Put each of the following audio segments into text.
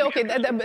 Okay,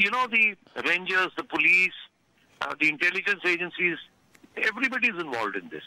you know, the rangers, the police, the intelligence agencies, everybody is involved in this.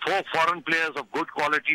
4 foreign players of good quality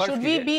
should we be,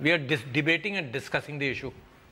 we are debating and discussing the issue,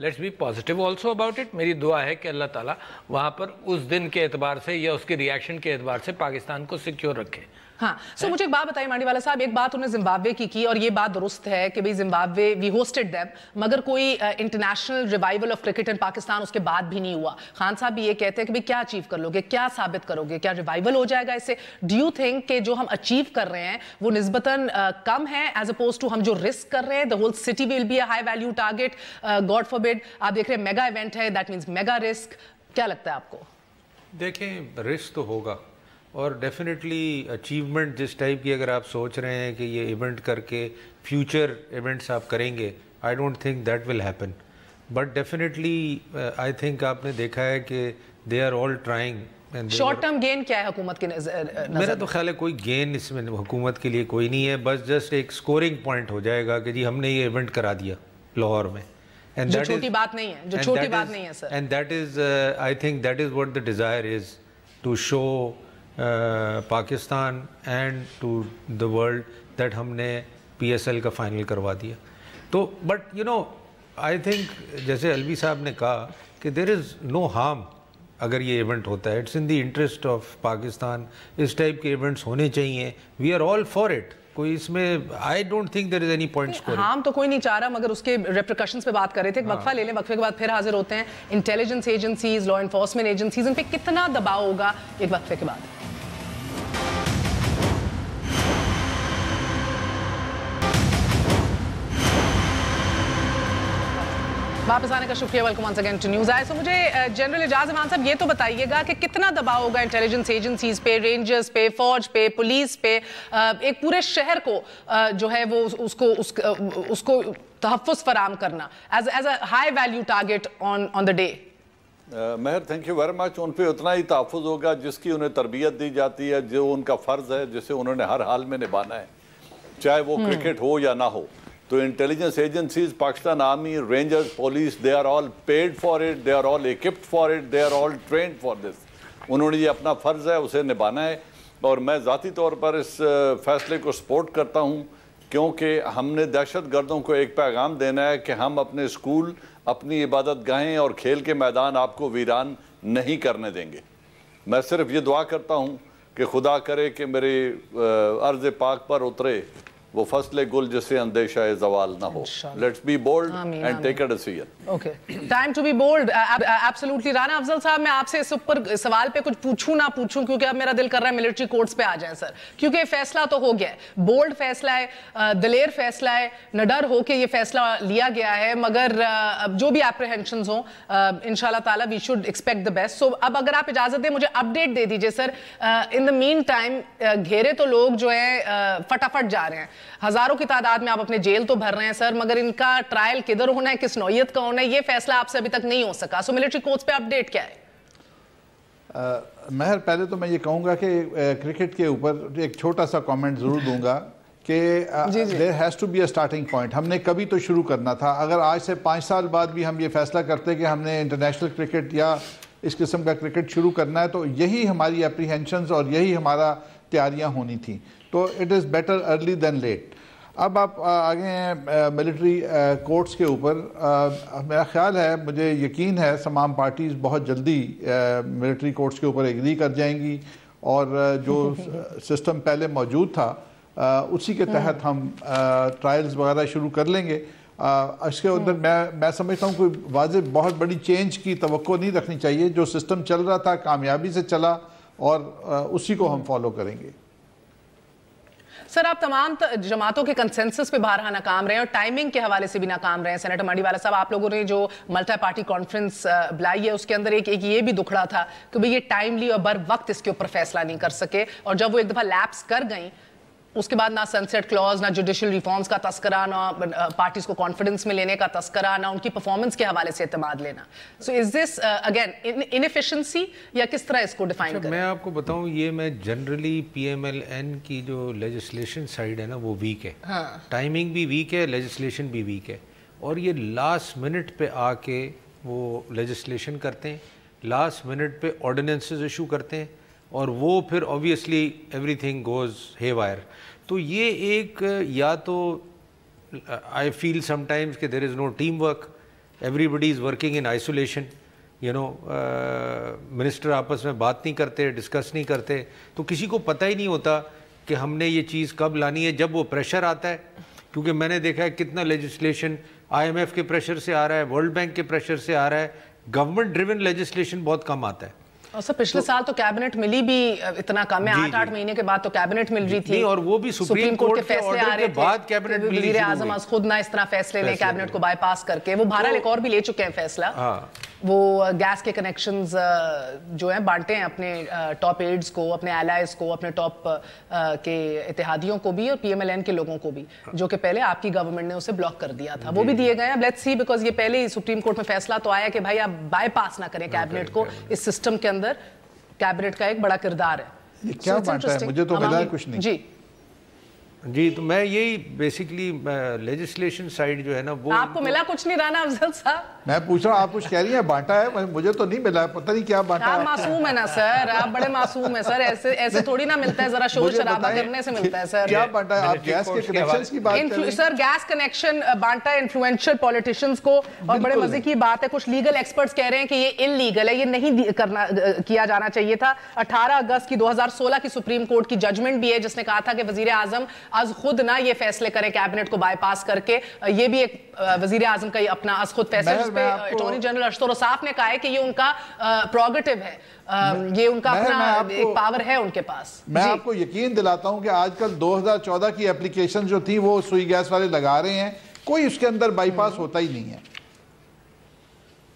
let's be positive also about it. میری دعا ہے کہ اللہ تعالیٰ وہاں پر اس دن کے اعتبار سے یا اس کے ریئیکشن کے اعتبار سے پاکستان کو سیکیور رکھے. ہاں سو مجھے ایک بات بتائیے مانڈی والا صاحب, ایک بات انہوں نے زمبابوے کی اور یہ بات درست ہے کہ بھئی زمبابوے وی ہوسٹڈ دیم, مگر کوئی انٹرنیشنل ریوائول آف کرکٹ ان پاکستان اس کے بعد بھی نہیں ہوا. خان صاحب بھی یہ کہتے ہیں کہ بھئی کیا اچیو کر لو گے, کیا ثابت کرو گے, کیا ریوائول ہو جائے گا اس سے؟ ڈو یو تھنک کہ جو ہم اچیو کر رہے ہیں وہ نسبتاً کم ہے ایز اپوز ٹو ہم جو رسک کر رہے ہیں؟ The whole city will be a high value target, god forbid. آپ دیکھ رہے ہیں میگا ایونٹ ہے, دیٹ مینس میگا رسک. کیا لگتا ہے آپ کو؟ دیکھیں رسک تو ہوگا اور ڈیفینیٹلی اچیومنٹ جس ٹائپ کی اگر آپ سوچ رہے ہیں کہ یہ ایونٹ کر کے فیوچر ایونٹس آپ کریں گے, I don't think that will happen. But definitely I think آپ نے دیکھا ہے کہ they are all trying. Short term gain کیا ہے حکومت کے نظر؟ میرا تو خیال ہے کوئی گین اس میں حکومت کے لیے کوئی نہیں ہے, بس جسٹ ایک سکورنگ پوائنٹ ہو جائے گا کہ جی ہم نے یہ ایونٹ کرا دیا لاہور میں. جو چھوٹی بات نہیں ہے, جو چھوٹی بات نہیں ہے sir. And that is I think that is what the desire is, to show Pakistan and to the world that ہم نے پی ایس ایل کا فائنل کروا دیا. تو but you know I think جیسے الوی صاحب نے کہا کہ دیر از نو ہارم اگر یہ ایونٹ ہوتا ہے. It's in the interest of Pakistan, اس ٹائپ کے ایونٹس ہونے چاہیے. We are all for it. کوئی اس میں I don't think there is any points. ہم تو کوئی نہیں چاہ رہا, مگر اس کے ریپریکشنز پہ بات کر رہے تھے. ایک وقفہ لے لیں, وقفے کے بعد پھر حاضر ہوتے ہیں. Intelligence agencies, law enforcement agencies, ان پہ کتنا دباؤ ہوگا ایک وقفے کے بعد. واپس آنے کا شکریہ. Welcome once again to News Eye. So مجھے جنرل اعجاز امان صاحب یہ تو بتائیے گا کہ کتنا دباؤ ہوگا انٹیلیجنس ایجنسیز پہ, رینجرز پہ, فوج پہ, پولیس پہ, ایک پورے شہر کو جو ہے وہ اس کو تحفظ فراہم کرنا as a high value target on the day. مہر تھینک یو ویری مچ. ان پہ اتنا ہی تحفظ ہوگا جس کی انہیں تربیت دی جاتی ہے, جو ان کا فرض ہے جسے انہوں نے ہر حال میں نبھانا ہے, چاہے وہ کرکٹ ہو یا نہ ہو. تو intelligence agencies, Pakistan army, rangers, police, they are all paid for it, they are all equipped for it, they are all trained for this. انہوں نے یہ اپنا فرض ہے اسے نبھانا ہے. اور میں ذاتی طور پر اس فیصلے کو سپورٹ کرتا ہوں, کیونکہ ہم نے دہشت گردوں کو ایک پیغام دینا ہے کہ ہم اپنے اسکول, اپنی عبادت گاہیں اور کھیل کے میدان آپ کو ویران نہیں کرنے دیں گے. میں صرف یہ دعا کرتا ہوں کہ خدا کرے کہ میرے ارض پاک پر اترے وہ فصل گل جسے اندیشہ زوال نہ ہو. Let's be bold and take a decision. Okay, time to be bold. Absolutely. Rana Afzal sahib, میں آپ سے اس اوپر سوال پہ کچھ پوچھوں نہ پوچھوں, کیونکہ اب میرا دل کر رہا ہے ملٹری کورٹس پہ آ جائیں سر, کیونکہ فیصلہ تو ہو گیا ہے, بولڈ فیصلہ ہے, دلیر فیصلہ ہے, نڈر ہو کے یہ فیصلہ لیا گیا ہے. مگر جو بھی اپریہنشنز ہوں انشاءاللہ تعالیٰ we should expect the best. So اب اگر آپ اجازت دیں مجھے اپڈیٹ دے دیجیے سر. ان دا مین ٹائم گھیرے تو لوگ جو ہیں فٹافٹ جا رہے ہیں, ہزاروں کی تعداد میں آپ اپنے جیل تو بھر رہے ہیں سر, مگر ان کا ٹرائل کدھر ہونا ہے, کس نوعیت کا ہونا ہے, یہ فیصلہ آپ سے ابھی تک نہیں ہو سکا. سو ملٹری کورٹس پہ اپڈیٹ کیا ہے؟ مہر پہلے تو میں یہ کہوں گا کہ کرکٹ کے اوپر ایک چھوٹا سا کامنٹ ضرور دوں گا کہ there has to be a starting point. ہم نے کبھی تو شروع کرنا تھا. اگر آج سے 5 سال بعد بھی ہم یہ فیصلہ کرتے کہ ہم نے انٹرنیشنل کرکٹ یا اس قسم کا کرکٹ شروع کرنا ہے, تو یہی ہماری اپریہنشنز اور یہی ہمارا تیاریاں ہونی تھیں. تو it is better early than late. اب آپ آگے ہیں ملٹری کورٹس کے اوپر. میرا خیال ہے, مجھے یقین ہے تمام پارٹیز بہت جلدی ملٹری کورٹس کے اوپر ایگری کر جائیں گی, اور جو سسٹم پہلے موجود تھا اسی کے تحت ہم ٹرائلز وغیرہ شروع کر لیں گے. اس کے اندر میں سمجھتا ہوں کوئی واضح بہت بڑی چینج کی توقع نہیں رکھنی چاہیے. جو سسٹم چل رہا تھا کامیابی سے چلا, اور اسی کو ہم فالو کریں گے. سر, آپ تمام جماعتوں کے کنسنسس پہ بارہا ناکام رہے ہیں اور ٹائمنگ کے حوالے سے بھی ناکام رہے ہیں. سینیٹر مانڈی والا صاحب, آپ لوگوں نے جو ملٹی پارٹی کانفرنس بلائی ہے اس کے اندر ایک یہ بھی دکھڑا تھا کہ بھئی یہ ٹائملی اور بر وقت اس کے اوپر فیصلہ نہیں کر سکے, اور جب وہ ایک دفعہ لیپس کر گئیں اس کے بعد نہ سنسیٹ کلوز, نہ جوڈیشل ریفارمز کا تذکرہ, نہ پارٹیز کو کانفیڈنس میں لینے کا تذکرہ, نہ ان کی پرفارمنس کے حوالے سے اعتماد لینا. سو از دس اگین انیفیشنسی, یا کس طرح اس کو ڈیفائن کریں؟ میں آپ کو بتاؤں, یہ میں generally P M L N کی جو لیجسلیشن سائڈ ہے نا وہ ویک ہے. ٹائمنگ بھی ویک ہے, لیجسلیشن بھی ویک ہے, اور یہ لاسٹ منٹ پہ آ کے وہ لیجسلیشن کرتے ہیں, لاسٹ منٹ پہ آرڈیننسز ایشو کرتے ہیں, اور وہ پھر اوبیسلی ایوری تھنگ گوز ہے وائر. تو یہ ایک, یا تو آئی فیل سم ٹائمز کہ there is no team work, everybody is working in isolation, minister آپس میں بات نہیں کرتے، ڈسکس نہیں کرتے، تو کسی کو پتہ ہی نہیں ہوتا کہ ہم نے یہ چیز کب لانی ہے. جب وہ پریشر آتا ہے، کیونکہ میں نے دیکھا ہے کتنا لیجسلیشن IMF کے پریشر سے آ رہا ہے، ورلڈ بینک کے پریشر سے آ رہا ہے، گورنمنٹ ڈریون لیجسلیشن بہت کم آتا ہے. اور سر پچھلے سال تو کیبنٹ ملی بھی اتنا کم ہے، 8 مہینے کے بعد تو کیبنٹ مل رہی تھی، اور وہ بھی سپریم کورٹ کے فیصلے آ رہے تھے، وزیر اعظم از خود نہ اس طرح فیصلے لیں کیبنٹ کو بائی پاس کر کے. وہ بہرحال ایک اور بھی لے چکے ہیں فیصلہ، وہ گیس کے کنیکشنز جو ہیں بانٹے ہیں اپنے ٹاپ ایڈز کو، اپنے الائز کو، اپنے ٹاپ کے اتحادیوں کو بھی اور PMLN کے لوگوں کو بھی، جو کہ پہلے آپ کی گورنمنٹ نے اسے بلاک کر دیا تھا، وہ بھی دیے گئے ہیں. لیٹس سی، بیکاز یہ پہلے ہی سپریم کورٹ میں فیصلہ تو آیا کہ بھائی آپ بائی پاس نہ کریں کیبنٹ کو. اس سسٹم کے اندر کیبنٹ کا ایک بڑا کردار ہے. یہ کیا بانٹا ہے؟ مجھے تو ملا کچھ نہیں. جی تو میں یہی بیسیکلی لیجسلیشن سائڈ جو ہے نا وہ آپ کو ملا کچھ نہیں رانا افضل صاحب؟ میں پوچھ رہا ہوں آپ کچھ کہہ رہی ہیں بانٹا ہے، مجھے تو نہیں ملا، پتہ نہیں کیا بانٹا ہے. آپ معصوم ہے نا سر، آپ بڑے معصوم ہیں سر، ایسے تھوڑی نہ ملتا ہے، ذرا شور شرابہ کرنے سے ملتا ہے سر. کیا بانٹا ہے؟ آپ گیس کے کنیکشنز کی بات کر رہے ہیں سر. گیس کنیکشن بانٹا ہے انفلوئنشل پولیٹیشنز کو، اور بڑے مزے کی بات ہے کچھ لیگل ایکسپرٹس کہہ رہے ہیں کہ یہ انلیگل ہے، یہ نہیں کیا جانا چاہیے تھا. 18 اگست کی 2016 کی سپریم کورٹ کی ججمنٹ بھی ہے جس نے کہا تھا کہ وزیر اعظم از خود نہ یہ فیصلے کریں کیبنٹ کو بائی پاس کر کے. یہ بھی ایک وزیر اعظم کا اپنا از خود فیصلہ، جس پہ اٹارنی جنرل اشتر صاف نے کہا ہے کہ یہ ان کا پروگیٹو ہے، یہ ان کا اپنا ایک پاور ہے ان کے پاس. میں آپ کو یقین دلاتا ہوں کہ آج کل 2014 کی اپلیکیشن جو تھی وہ سوئی گیس والے لگا رہے ہیں، کوئی اس کے اندر بائی پاس ہوتا ہی نہیں ہے.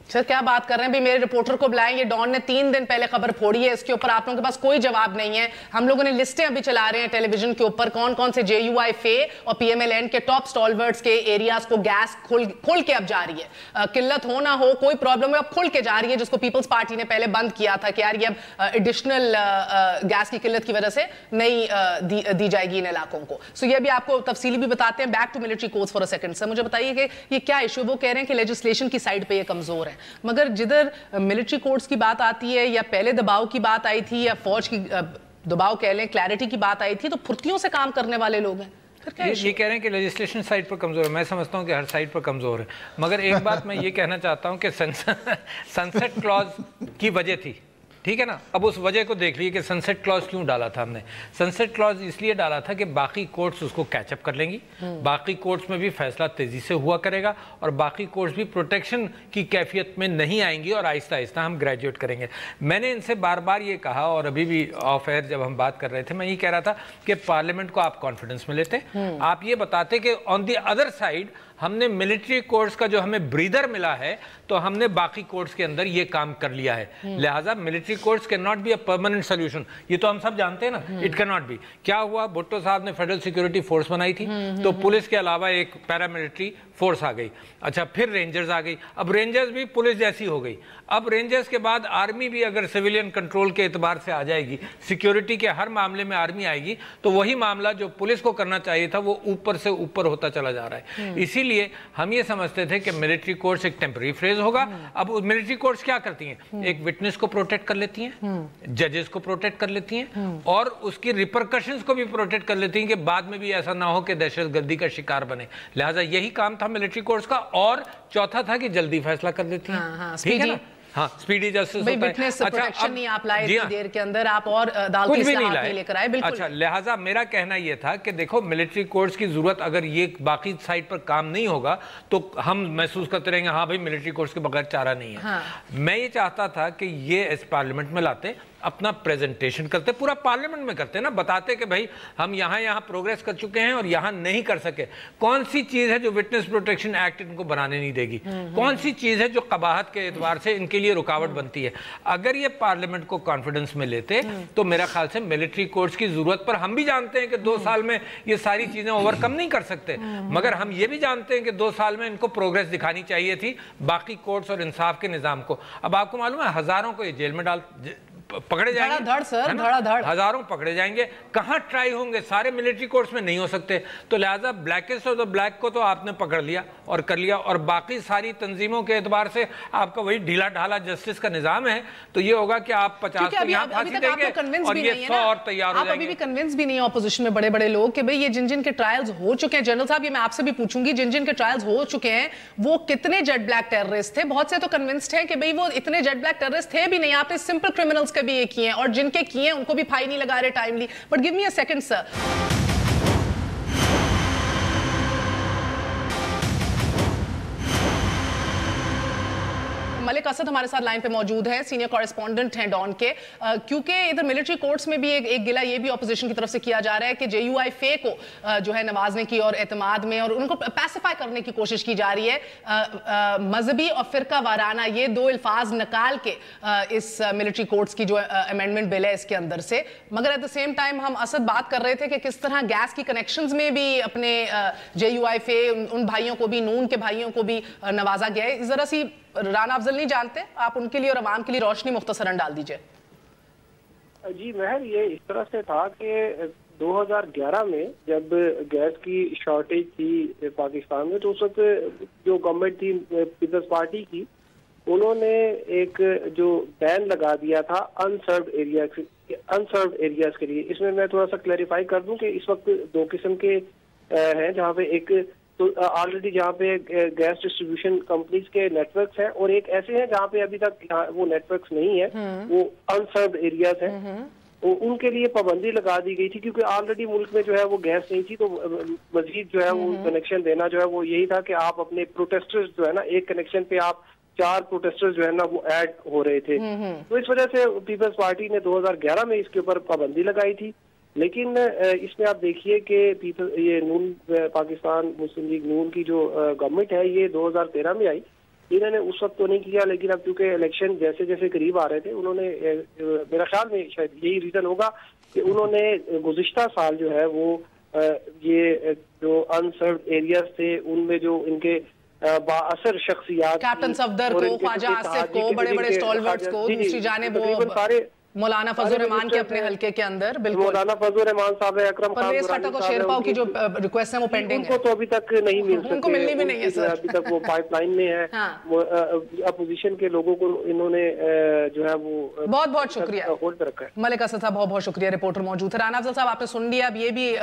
سر کیا بات کر رہے ہیں بھی؟ میرے رپورٹر کو بلائیں، یہ ڈان نے 3 دن پہلے خبر پھوڑی ہے، اس کے اوپر آپ لوگوں کے پاس کوئی جواب نہیں ہے. ہم لوگوں نے لسٹیں ابھی چلا رہے ہیں ٹیلی ویژن کے اوپر، کون کون سے JUI فے اور PMLN کے ٹاپ سٹالورٹس کے ایریاز کو گیس کھل کے اب جا رہی ہے. قلت ہو نہ ہو، کوئی پرابلم ہے، اب کھل کے جا رہی ہے، جس کو پیپلز پارٹی نے پہلے بند کیا تھا کہ یار یہ اب ایڈیشنل گیس کی قلت کی وجہ سے نہیں دی جائے گی ان علاقوں کو. سو یہ بھی آپ کو تفصیلی بھی بتاتے ہیں. Back to military course for a second. Sir مجھے بتائیے کہ یہ کیا ایشو؟ وہ کہہ رہے ہیں کہ لیجسلیشن کی سائڈ پہ یہ کمزور ہے، مگر جدھر ملٹری کورٹس کی بات آتی ہے، یا پہلے دباؤ کی بات آئی تھی، یا فوج کی دباؤ کہہ لیں، کلیئرٹی کی بات آئی تھی، تو پھرتیوں سے کام کرنے والے لوگ ہیں. یہ کہہ رہے ہیں کہ لیجسلیشن سائٹ پر کمزور ہے. میں سمجھتا ہوں کہ ہر سائٹ پر کمزور ہے، مگر ایک بات میں یہ کہنا چاہتا ہوں کہ سنسیٹ کلوز کی وجہ تھی، ٹھیک ہے نا. اب اس وجہ کو دیکھ لیے کہ سنسیٹ کلوز کیوں ڈالا تھا ہم نے. سنسیٹ کلوز اس لیے ڈالا تھا کہ باقی کورٹس اس کو کیچ اپ کر لیں گی، باقی کورٹس میں بھی فیصلہ تیزی سے ہوا کرے گا، اور باقی کورٹس بھی پروٹیکشن کی کیفیت میں نہیں آئیں گی، اور آہستہ آہستہ ہم گریجویٹ کریں گے. میں نے ان سے بار بار یہ کہا، اور ابھی بھی آف ایئر جب ہم بات کر رہے تھے میں یہ کہہ رہا تھا کہ پارلیمنٹ کو آپ کانفیڈنس میں لیتے، آپ یہ بتاتے کہ آن دی ادر سائڈ ہم نے ملٹری کورٹس کا جو ہمیں بریدر ملا ہے تو ہم نے باقی کورٹس کے اندر یہ کام کر لیا ہے. لہٰذا military courts can not be a permanent solution. یہ تو ہم سب جانتے ہیں نا، اٹ کین ناٹ بی. کیا ہوا؟ بھٹو صاحب نے فیڈرل سیکورٹی فورس بنائی تھی، تو پولیس کے علاوہ ایک پیراملٹری فورس آ گئی. اچھا پھر رینجرز آ گئی، اب رینجرز بھی پولیس جیسی ہو گئی. اب رینجرز کے بعد آرمی بھی اگر سویلین کنٹرول کے اعتبار سے آ جائے گی، سیکیورٹی کے ہر معاملے میں آرمی آئے گی، تو وہی معاملہ جو پولیس کو کرنا چاہیے تھا وہ اوپر سے اوپر ہوتا چلا جا رہا ہے. اسی لیے ہم یہ سمجھتے تھے کہ ملٹری کورٹس ایک ٹیمپرری فریز ہوگا. اب ملٹری کورٹس کیا کرتی ہیں؟ ایک وٹنس کو پروٹیکٹ کر لیتی ہیں، ججز کو پروٹیکٹ کر لیتی ہیں، اور اس کی ریپرکشنز کو بھی پروٹیکٹ کر لیتی ہیں کہ بعد میں بھی ایسا نہ ہو کہ دہشت گردی کا شکار بنے. لہٰذا یہی کام تھا ملٹری کورٹس کا. اور چوتھا تھا کہ جلدی فیصلہ کر دیتی ہیں، ٹھیک ہے نا. ہاں سپیڈی جسٹس ہوتا ہے. وٹنس پروٹیکشن نہیں آپ لائے اتنی دیر کے اندر، آپ اور عدالتی اصلاحات نہیں لے کر آئے. بالکل. اچھا لہٰذا میرا کہنا یہ تھا کہ دیکھو ملٹری کورٹس کی ضرورت اگر یہ باقی سائٹ پر کام نہیں ہوگا تو ہم محسوس کرتے رہیں گے ہاں بھائی ملٹری کورٹس کے بغیر چارہ نہیں ہے. میں یہ چاہتا تھا کہ یہ اس پارلیمنٹ میں لاتے، اپنا پریزنٹیشن کرتے، پورا پارلیمنٹ میں کرتے نا، بتاتے کہ بھائی ہم یہاں پروگریس کر چکے ہیں اور یہاں نہیں کر سکے. کون سی چیز ہے جو وٹنس پروٹیکشن ایکٹ ان کو بنانے نہیں دے گی؟ کون سی چیز ہے جو قباحت کے اعتبار سے ان کے لیے رکاوٹ بنتی ہے؟ اگر یہ پارلیمنٹ کو کانفیڈنس میں لیتے تو میرا خیال سے ملٹری کورٹس کی ضرورت پر ہم بھی جانتے ہیں کہ 2 سال میں یہ ساری چیزیں اوور کم نہیں کر سکتے، مگر ہم یہ بھی جانتے ہیں کہ 2 سال میں ان کو پروگریس دکھانی چاہیے تھی باقی کورٹس اور انصاف کے نظام کو. اب آپ کو معلوم ہے ہزاروں کو یہ جیل میں پکڑے جائیں گے، دھڑ سر، دھڑا دھڑ ہزاروں پکڑے جائیں گے. کہاں ٹرائی ہوں گے؟ سارے ملٹری کورٹس میں نہیں ہو سکتے. تو لہٰذا بلیکسٹ آف دا بلیک کو تو آپ نے پکڑ لیا اور کر لیا، اور باقی ساری تنظیموں کے اعتبار سے آپ کا وہی ڈھیلا ڈھالا جسٹس کا نظام ہے. تو یہ ہوگا کہ آپ 50 کو یہاں پھانسی دیں گے اور یہ 100 اور تیار ہو جائیں گے. آپ ابھی بھی کنونس بھی نہیں ہیں اپوزیشن میں بڑے بڑے لوگ کہ بھئی یہ جن کے ٹرائلز ہو چکے ہیں، جنرل صاحب یہ میں آپ سے بھی پوچھوں گی، جن کے ٹرائلز ہو چکے ہیں وہ کتنے جیٹ بلیک ٹیررسٹ تھے؟ بہت سے تو کنونسڈ ہیں کہ بھئی وہ اتنے جیٹ بلیک ٹیررسٹ تھے بھی نہیں. آپ نے سمپل کرمنلز کے بھی یہ کیے ہیں، اور جن کے کیے ہیں ان کو بھی پھائی نہیں لگا رہے timely. But give me a second sir. Malik Asad ہمارے ساتھ لائن پہ موجود ہیں، سینئر کورسپونڈنٹ ہیں ڈان کے. کیونکہ ادھر ملٹری کورٹس میں بھی ایک گلہ یہ بھی اپوزیشن کی طرف سے کیا جا رہا ہے کہ JUI کو جو ہے نوازنے کی اور اعتماد میں اور ان کو پیسیفائی کرنے کی کوشش کی جا رہی ہے. مذہبی اور فرقہ وارانہ یہ دو الفاظ نکال کے اس ملٹری کورٹس کی جو امینڈمنٹ بل ہے اس کے اندر سے. مگر ایٹ دا سیم ٹائم ہم اسد بات کر رہے تھے کہ کس طرح گیس کی کنیکشنز میں بھی اپنے JUI ان بھائیوں کو بھی، نون کے بھائیوں کو بھی نوازا گیا ہے. ذرا سی رانا افضل نہیں جانتے آپ ان کے لیے اور عوام کے لیے روشنی مختصراً ڈال دیجئے. جی مہر، یہ اس طرح سے تھا کہ 2011 میں جب گیس کی شارٹیج تھی پاکستان میں، تو اس وقت جو گورنمنٹ تھی پیپلز پارٹی کی، انہوں نے ایک جو بین لگا دیا تھا انسروڈ ایریاز کے لیے. اس میں میں تھوڑا سا کلیریفائی کر دوں کہ اس وقت دو قسم کے ہیں، جہاں پہ ایک تو آلریڈی جہاں پہ گیس ڈسٹریبیوشن کمپنیز کے نیٹ ورکس ہیں، اور ایک ایسے ہیں جہاں پہ ابھی تک وہ نیٹ ورکس نہیں ہیں، وہ انسروڈ ایریاز ہیں. ان کے لیے پابندی لگا دی گئی تھی کیونکہ آلریڈی ملک میں جو ہے وہ گیس نہیں تھی. تو مزید جو ہے وہ کنیکشن دینا جو ہے وہ یہی تھا کہ آپ اپنے پروٹیسٹرز جو ہے نا، ایک کنیکشن پہ آپ 4 پروٹیسٹرز جو ہے نا وہ ایڈ ہو رہے تھے. تو اس وجہ سے پیپلز پارٹی نے 2011 میں اس کے اوپر پابندی لگائی تھی. لیکن اس میں آپ دیکھیے کہ یہ نون پاکستان مسلم لیگ نون کی جو گورنمنٹ ہے یہ 2013 میں آئی. انہوں نے اس وقت تو نہیں کیا، لیکن اب کیونکہ الیکشن جیسے جیسے قریب آ رہے تھے، انہوں نے میرا خیال میں شاید یہی ریزن ہوگا کہ انہوں نے گزشتہ سال جو ہے وہ یہ جو انسروڈ ایریاز تھے ان میں جو ان کے بااثر شخصیات، کیپٹن صفدر کو، خواجہ آصف کو، بڑے بڑے اسٹالورٹس کو، دوسری جانب سارے مولانا فضل الرحمان کے اپنے حلقے کے اندر، بالکل مولانا فضل الرحمان صاحب، اکرم خان پرویز خٹک اور شیرپاؤ کی جو ریکویسٹ ہیں وہ پینڈنگ ہیں، ان کو تو ابھی تک نہیں مل سکتے، ان کو ملنی بھی نہیں ہے سر، ابھی تک وہ پائپ لائن میں ہے. اپوزیشن کے لوگوں کو انہوں نے جو ہے وہ بہت بہت شکریہ ہولڈ پہ رکھا ہے. ملک اسد صاحب بہت بہت شکریہ. رپورٹر موجود ہے. رانا افضل صاحب آپ نے سن لیا، اب یہ بھی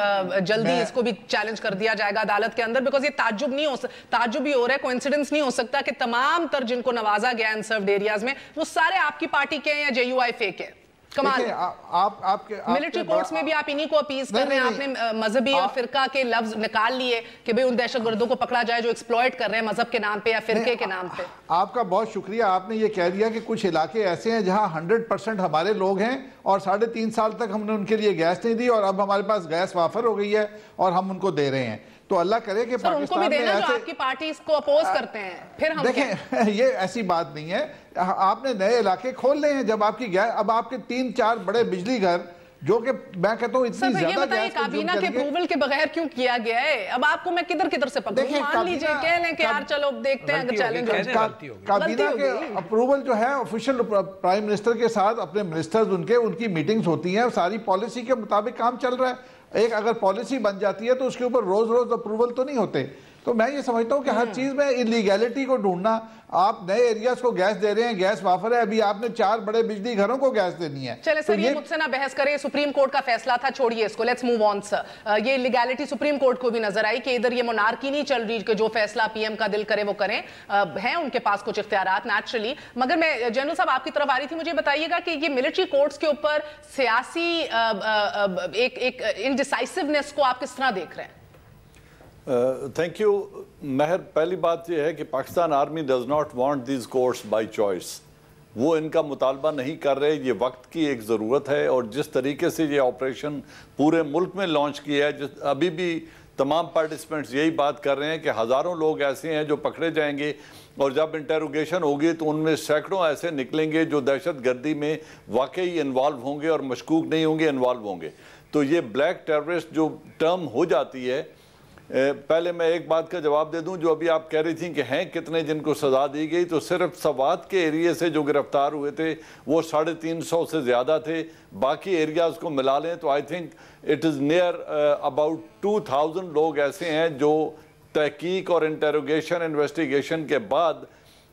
جلدی اس کو بھی چیلنج کر دیا جائے گا عدالت کے اندر، بیکاز یہ تعجب نہیں ہو سکتا، تعجب ہی ہو رہا ہے، کوئنسیڈنس نہیں ہو سکتا کہ تمام تر جن کو نوازا گیا انسروڈ ایریاز میں وہ سارے آپ کی پارٹی کے ہیں یا JUI کے. کمال ملٹری کورٹس میں بھی آپ انہی کو اپیز کر رہے ہیں. آپ نے مذہبی اور فرقہ کے لفظ نکال لیے کہ بھئی ان دہشت گردوں کو پکڑا جائے جو ایکسپلوئٹ کر رہے ہیں مذہب کے نام پہ یا فرقے کے نام پہ. آپ کا بہت شکریہ. آپ نے یہ کہہ دیا کہ کچھ علاقے ایسے ہیں جہاں 100% ہمارے لوگ ہیں اور 3.5 سال تک ہم نے ان کے لیے گیس نہیں دی اور اب ہمارے پاس گیس وافر ہو گئی ہے اور ہم ان کو دے رہے ہیں. تو اللہ کرے کہ پاکستان میں ایسے جو آپ کی پارٹی اس کو اپوز کرتے ہیں. پھر ہم دیکھیں یہ ایسی بات نہیں ہے. آپ نے نئے علاقے کھول لے ہیں جب آپ کی گیس، اب آپ کے 3-4 بڑے بجلی گھر جو کہ میں کہتا ہوں اتنی زیادہ گیس کابینہ کے اپروول کے بغیر کیوں کیا گیا ہے؟ اب آپ کو میں کدھر سے پکڑوں؟ مان لیجئے کہہ لیں کہ یار چلو دیکھتے ہیں اگر چیلنج ہو جائے. کابینہ کے اپروول جو ہے آفیشل پرائم منسٹر کے ساتھ اپنے منسٹرز ان کی میٹنگز ہوتی ہیں، ساری پالیسی کے مطابق کام چل رہا ہے. ایک اگر پالیسی بن جاتی ہے تو اس کے اوپر روز اپروول تو نہیں ہوتے. تو میں یہ سمجھتا ہوں کہ ہر چیز میں انلیگیلٹی کو ڈھونڈنا. آپ نئے ایریاز کو گیس دے رہے ہیں، گیس وافر ہے، ابھی آپ نے 4 بڑے بجلی گھروں کو گیس دینی ہے. چلے سر یہ مجھ سے نہ بحث کریں، سپریم کورٹ کا فیصلہ تھا، چھوڑیے اس کو، لیٹس موو آن سر. یہ انلیگیلٹی سپریم کورٹ کو بھی نظر آئی کہ ادھر یہ مونارکی نہیں چل رہی کہ جو فیصلہ PM کا دل کرے وہ کریں. ہیں ان کے پاس کچھ اختیارات نیچرلی. مگر میں جنرل صاحب آپ کی طرف آ رہی تھی، مجھے بتائیے گا کہ یہ ملٹری کورٹس کے اوپر سیاسی ایک انڈیسائسونیس کو آپ کس طرح دیکھ رہے ہیں؟ تھینک یو مہر. پہلی بات یہ ہے کہ Pakistan army does not want these courts by choice. وہ ان کا مطالبہ نہیں کر رہے. یہ وقت کی ایک ضرورت ہے اور جس طریقے سے یہ آپریشن پورے ملک میں لانچ کیا ہے، ابھی بھی تمام پارٹیسپینٹس یہی بات کر رہے ہیں کہ ہزاروں لوگ ایسے ہیں جو پکڑے جائیں گے اور جب انٹیروگیشن ہوگی تو ان میں سینکڑوں ایسے نکلیں گے جو دہشت گردی میں واقعی انوالو ہوں گے اور مشکوک نہیں ہوں گے، انوالو ہوں گے. تو یہ بلیک ٹیررسٹ جو ٹرم ہو جاتی ہے پہلے میں ایک بات کا جواب دے دوں، جو ابھی آپ کہہ رہی تھیں کہ ہیں کتنے جن کو سزا دی گئی، تو صرف سوات کے ایریے سے جو گرفتار ہوئے تھے وہ 350 سے زیادہ تھے. باقی ایریاز کو ملا لیں تو I think it is near about 2000 لوگ ایسے ہیں جو تحقیق اور انٹیروگیشن انویسٹیگیشن کے بعد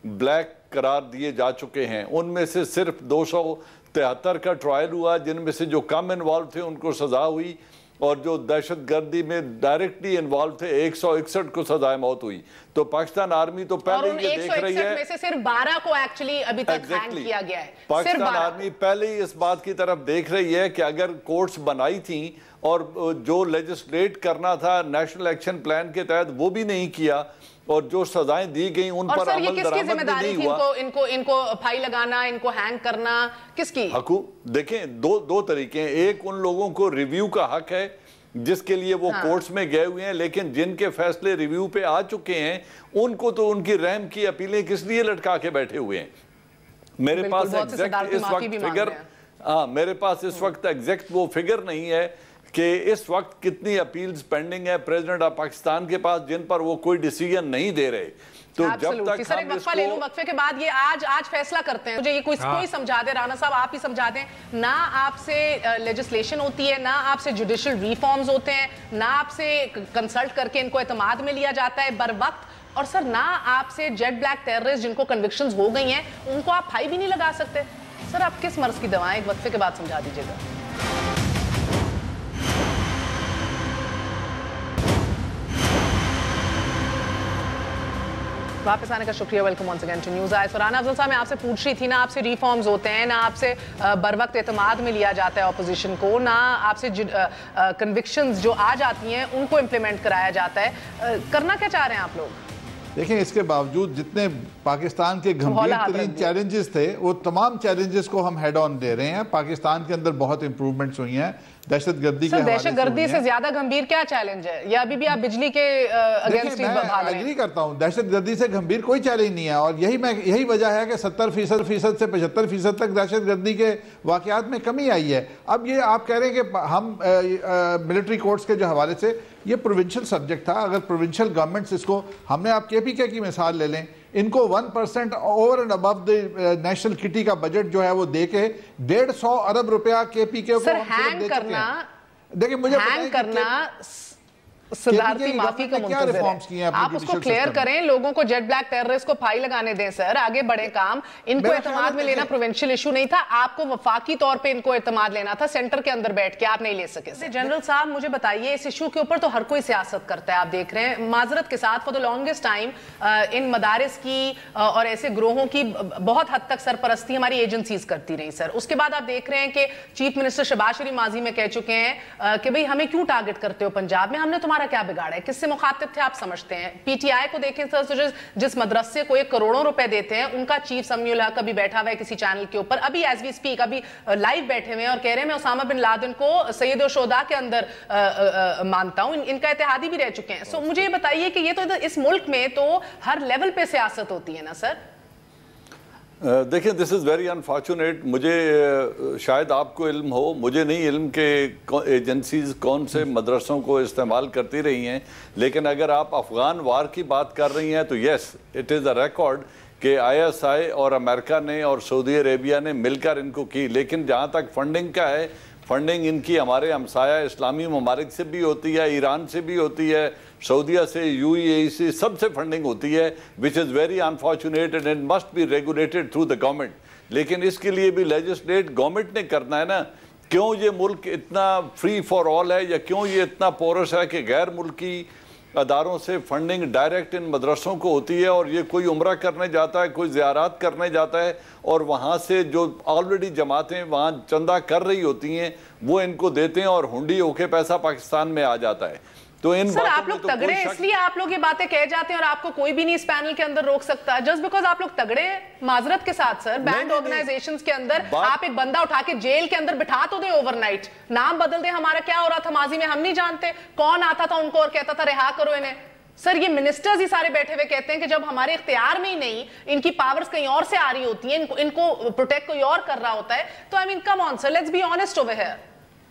بلیک قرار دیے جا چکے ہیں. ان میں سے صرف 273 کا ٹرائل ہوا، جن میں سے جو کم انوالو تھے ان کو سزا ہوئی، اور جو دہشت گردی میں ڈائریکٹلی انوالو تھے 161 کو سزائے موت ہوئی. تو پاکستان آرمی تو پہلے ہی یہ دیکھ رہی ہے، میں سے صرف 12 کو ایکچولی ابھی تک ہینگ کیا گیا ہے. پاکستان آرمی پہلے ہی اس بات کی طرف دیکھ رہی ہے کہ اگر کورٹس بنائی تھیں اور جو لیجسلیٹ کرنا تھا نیشنل ایکشن پلان کے تحت وہ بھی نہیں کیا، اور جو سزائیں دی گئیں ان پر عمل درآمد بھی نہیں ہوا. ان کو پھائی لگانا، ان کو ہینگ کرنا کس کی دیکھیں دو طریقے ہیں. ایک ان لوگوں کو ریویو کا حق ہے جس کے لیے وہ کورٹس میں گئے ہوئے ہیں، لیکن جن کے فیصلے ریویو پہ آ چکے ہیں ان کو تو ان کی رحم کی اپیلیں کس لیے لٹکا کے بیٹھے ہوئے ہیں. میرے پاس اس وقت ایگزیکٹ وہ فگر نہیں ہے کہ اس وقت کتنی اپیلز پینڈنگ ہے پریزیڈنٹ آف پاکستان کے پاس جن پر وہ کوئی ڈیسیجن نہیں دے رہے. تو جب تک ہم اس کو وقفے کے بعد یہ آج فیصلہ کرتے ہیں، مجھے یہ کوئی سمجھا دے، رانا صاحب آپ ہی سمجھا دیں. نہ آپ سے لیجسلیشن ہوتی ہے، نہ آپ سے جوڈیشل ریفارمز ہوتے ہیں، نہ آپ سے کنسلٹ کر کے ان کو اعتماد میں لیا جاتا ہے بر وقت، اور سر نہ آپ سے جیٹ بلیک ٹیررسٹ جن کو کنوکشنز ہو گئی ہیں ان کو آپ پھائی بھی نہیں لگا سکتے. سر آپ کس مرض کی دوائیں ایک وقفے کے بعد سمجھا دیجیے گا. واپس آنے کا شکریہ. Welcome once again to News Eyes. Rana Afzal sahib میں آپ سے پوچھ رہی تھی، نہ آپ سے ریفارمز ہوتے ہیں، نہ آپ سے بر وقت اعتماد میں لیا جاتا ہے اپوزیشن کو، نہ آپ سے کنوکشنز جو آ جاتی ہیں ان کو امپلیمنٹ کرایا جاتا ہے. کرنا کیا چاہ رہے ہیں آپ لوگ؟ دیکھیں اس کے باوجود جتنے پاکستان کے گھمبیر ترین چیلنجز تھے وہ تمام چیلنجز کو ہم ہیڈ آن دے رہے ہیں. پاکستان کے اندر بہت امپروومنٹس ہوئی ہیں دہشت گردی کے حوالے سے. دہشت گردی سے زیادہ گھمبیر کیا چیلنج ہے؟ یا ابھی بھی آپ بجلی کے اگینسٹ بھاگ رہے ہیں؟ میں ایگری کرتا ہوں، دہشت گردی سے گھمبیر کوئی چیلنج نہیں ہے، اور یہی وجہ ہے کہ 70% سے 75% تک دہشت گردی کے واقعات میں کمی آئی ہے. اب یہ آپ کہہ رہے ہیں کہ ہم ملٹری کورٹس کے جو حوالے سے، یہ پروونشل سبجیکٹ تھا. اگر پروونشل گورنمنٹس اس کو، ہم نے آپ KPK کی مثال لے لیں، ان کو 1% over and above the national کٹی کا بجٹ جو ہے وہ دے کے 150 ارب روپیہ KPK کو ہم صرف دے چکے ہیں. دیکھیں مجھے صدارتی معافی کا منتظر ہے. آپ اس کو کلیئر کریں، لوگوں کو جیٹ بلیک ٹیررسٹ کو پھائی لگانے دیں. سر آگے بڑھیں کام. ان کو اعتماد میں لینا پروونشل ایشو نہیں تھا، آپ کو وفاقی طور پہ ان کو اعتماد لینا تھا. سینٹر کے اندر بیٹھ کے آپ نہیں لے سکے. جنرل صاحب مجھے بتائیے، اس ایشو کے اوپر تو ہر کوئی سیاست کرتا ہے، آپ دیکھ رہے ہیں معذرت کے ساتھ فار دا لانگسٹ ٹائم ان مدارس کی اور ایسے گروہوں کی بہت حد تک سرپرستی ہماری ایجنسیز کرتی رہی. سر اس کے بعد آپ دیکھ رہے ہیں کہ چیف منسٹر شہباز شریف ماضی میں کہہ چکے ہیں کہ بھئی ہمیں کیوں ٹارگٹ کرتے ہو پنجاب میں، ہم نے تمہارا کیا بگاڑا ہے. کس سے مخاطب تھے آپ سمجھتے ہیں؟ PTI کو دیکھیں سر، جس مدرسے کو 1 کروڑوں روپے دیتے ہیں، ان کا چیف سمیع الحق ابھی بیٹھا ہوا ہے کسی چینل کے اوپر، ابھی ایز وی اسپیک ابھی لائیو بیٹھے ہوئے ہیں اور کہہ رہے ہیں میں اسامہ بن لادن کو سید الشہداء کے اندر مانتا ہوں. ان کا اتحادی بھی رہ چکے ہیں. سو مجھے یہ بتائیے کہ یہ تو اس ملک میں تو ہر لیول پہ سیاست ہوتی ہے نا سر. دیکھیں دس از ویری انفارچونیٹ. مجھے شاید آپ کو علم ہو، مجھے نہیں علم کہ ایجنسیز کون سے مدرسوں کو استعمال کرتی رہی ہیں، لیکن اگر آپ افغان وار کی بات کر رہی ہیں تو yes it is a record کہ ISI اور امریکہ نے اور سعودی عربیہ نے مل کر ان کو کی. لیکن جہاں تک فنڈنگ کا ہے، فنڈنگ ان کی ہمارے ہمسایہ اسلامی ممالک سے بھی ہوتی ہے، ایران سے بھی ہوتی ہے، سعودیہ سے، UAE سے، سب سے فنڈنگ ہوتی ہے، which is very unfortunate and it must be regulated through the government. لیکن اس کے لیے بھی لیجسلیٹ گورنمنٹ نے کرنا ہے نا. کیوں یہ ملک اتنا فری فار آل ہے، یا کیوں یہ اتنا پورس ہے کہ غیر ملکی اداروں سے فنڈنگ ڈائریکٹ ان مدرسوں کو ہوتی ہے، اور یہ کوئی عمرہ کرنے جاتا ہے، کوئی زیارات کرنے جاتا ہے، اور وہاں سے جو آلریڈی جماعتیں وہاں چندہ کر رہی ہوتی ہیں وہ ان کو دیتے ہیں، اور ہنڈی ہو کے پیسہ پاکستان میں آ جاتا ہے. تو ان سر آپ لوگ تگڑے اس لیے آپ لوگ یہ باتیں کہہ جاتے ہیں اور آپ کو کوئی بھی نہیں اس پینل کے اندر روک سکتا، جسٹ بیکاز آپ لوگ تگڑے ہیں. معذرت کے ساتھ سر، بینڈ آرگنائزیشنز کے اندر آپ ایک بندہ اٹھا کے جیل کے اندر بٹھا تو دیں اوور نائٹ، نام بدل دیں. ہمارا کیا ہو رہا تھا ماضی میں ہم نہیں جانتے، کون آتا تھا ان کو اور کہتا تھا رہا کرو انہیں. سر یہ منسٹرز ہی سارے بیٹھے ہوئے کہتے ہیں کہ جب ہمارے اختیار میں ہی نہیں، ان کی پاورز کہیں اور سے آ رہی ہوتی ہیں، ان کو پروٹیکٹ کوئی اور کر رہا ہوتا ہے. تو I mean come on sir, let's be honest over here.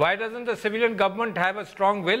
Why doesn't the civilian government have a strong will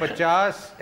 50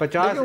50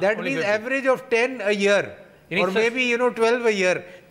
that means average of 10 a year or maybe 12 a year।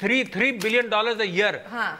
$3 billion a year,